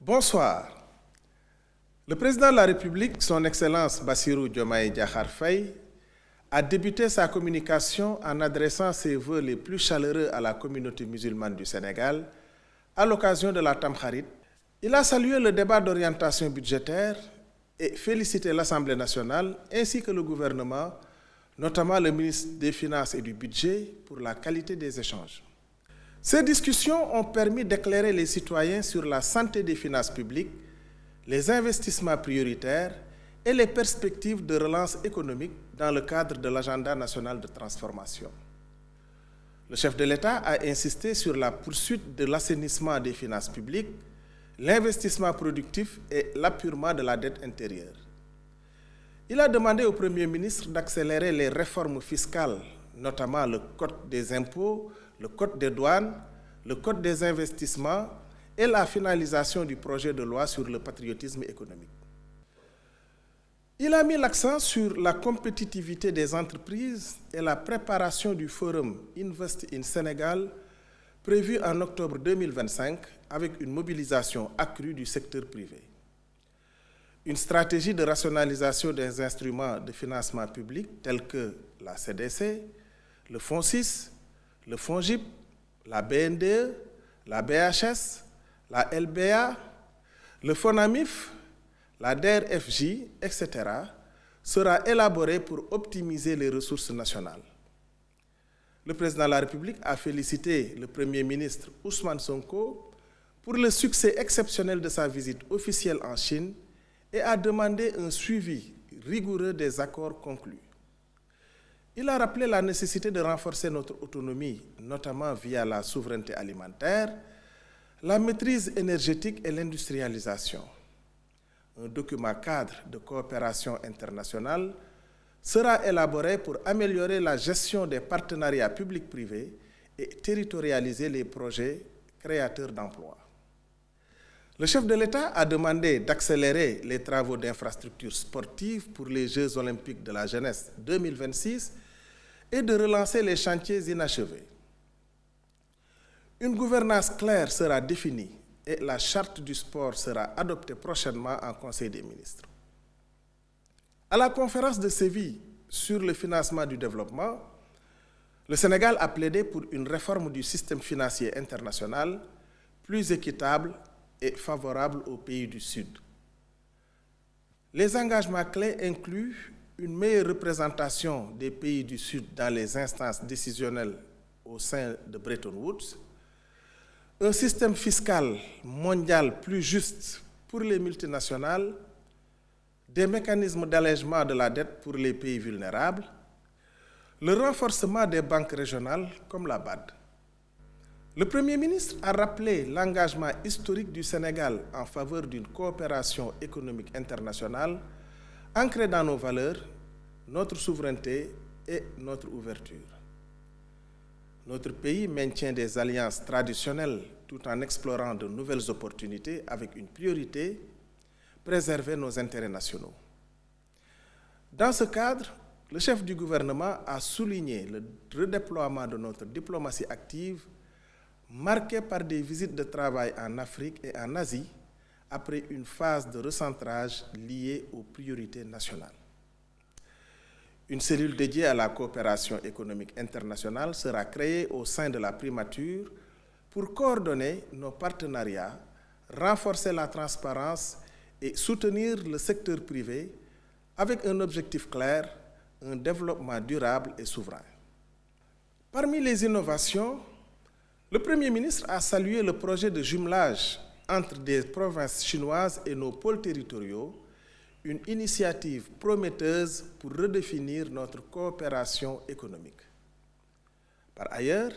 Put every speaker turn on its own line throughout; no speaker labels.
Bonsoir. Le président de la République, son Excellence Bassirou Diomaye Diakhar Faye, a débuté sa communication en adressant ses vœux les plus chaleureux à la communauté musulmane du Sénégal à l'occasion de la Tamkharit. Il a salué le débat d'orientation budgétaire et félicité l'Assemblée nationale ainsi que le gouvernement, notamment le ministre des Finances et du Budget, pour la qualité des échanges. Ces discussions ont permis d'éclairer les citoyens sur la santé des finances publiques, les investissements prioritaires et les perspectives de relance économique dans le cadre de l'agenda national de transformation. Le chef de l'État a insisté sur la poursuite de l'assainissement des finances publiques, l'investissement productif et l'apurement de la dette intérieure. Il a demandé au Premier ministre d'accélérer les réformes fiscales, notamment le Code des impôts, le Code des douanes, le Code des investissements et la finalisation du projet de loi sur le patriotisme économique. Il a mis l'accent sur la compétitivité des entreprises et la préparation du forum Invest in Sénégal prévu en octobre 2025 avec une mobilisation accrue du secteur privé. Une stratégie de rationalisation des instruments de financement public tels que la CDC, le FONSIS, le FONGIP, la BNDE, la BHS, la LBA, le FONAMIF, la DER/FJ, etc., sera élaborée pour optimiser les ressources nationales. Le président de la République a félicité le Premier ministre Ousmane Sonko pour le succès exceptionnel de sa visite officielle en Chine et a demandé un suivi rigoureux des accords conclus. Il a rappelé la nécessité de renforcer notre autonomie, notamment via la souveraineté alimentaire, la maîtrise énergétique et l'industrialisation. Un document cadre de coopération internationale sera élaboré pour améliorer la gestion des partenariats publics-privés et territorialiser les projets créateurs d'emplois. Le chef de l'État a demandé d'accélérer les travaux d'infrastructures sportives pour les Jeux olympiques de la jeunesse 2026 et de relancer les chantiers inachevés. Une gouvernance claire sera définie et la charte du sport sera adoptée prochainement en Conseil des ministres. À la conférence de Séville sur le financement du développement, le Sénégal a plaidé pour une réforme du système financier international plus équitable et favorable aux pays du Sud. Les engagements clés incluent une meilleure représentation des pays du Sud dans les instances décisionnelles au sein de Bretton Woods, un système fiscal mondial plus juste pour les multinationales, des mécanismes d'allègement de la dette pour les pays vulnérables, le renforcement des banques régionales comme la BAD. Le Premier ministre a rappelé l'engagement historique du Sénégal en faveur d'une coopération économique internationale ancrée dans nos valeurs, notre souveraineté et notre ouverture. Notre pays maintient des alliances traditionnelles tout en explorant de nouvelles opportunités avec une priorité, préserver nos intérêts nationaux. Dans ce cadre, le chef du gouvernement a souligné le redéploiement de notre diplomatie active marquée par des visites de travail en Afrique et en Asie après une phase de recentrage liée aux priorités nationales. Une cellule dédiée à la coopération économique internationale sera créée au sein de la primature pour coordonner nos partenariats, renforcer la transparence et soutenir le secteur privé avec un objectif clair, un développement durable et souverain. Parmi les innovations, le Premier ministre a salué le projet de jumelage entre des provinces chinoises et nos pôles territoriaux, une initiative prometteuse pour redéfinir notre coopération économique. Par ailleurs,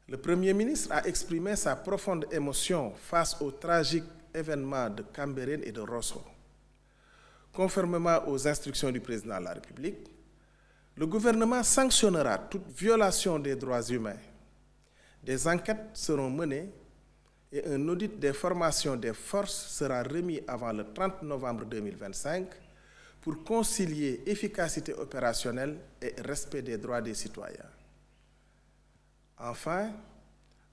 le Premier ministre a exprimé sa profonde émotion face aux tragiques événements de Cambérène et de Rosso. Conformément aux instructions du président de la République, le gouvernement sanctionnera toute violation des droits humains. Des enquêtes seront menées et un audit des formations des forces sera remis avant le 30 novembre 2025 pour concilier efficacité opérationnelle et respect des droits des citoyens. Enfin,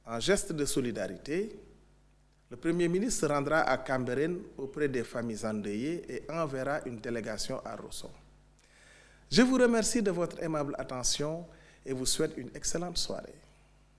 en geste de solidarité, Le Premier ministre se rendra à Cambérène auprès des familles endeuillées et enverra une délégation à Rosso. Je vous remercie de votre aimable attention et vous souhaite une excellente soirée.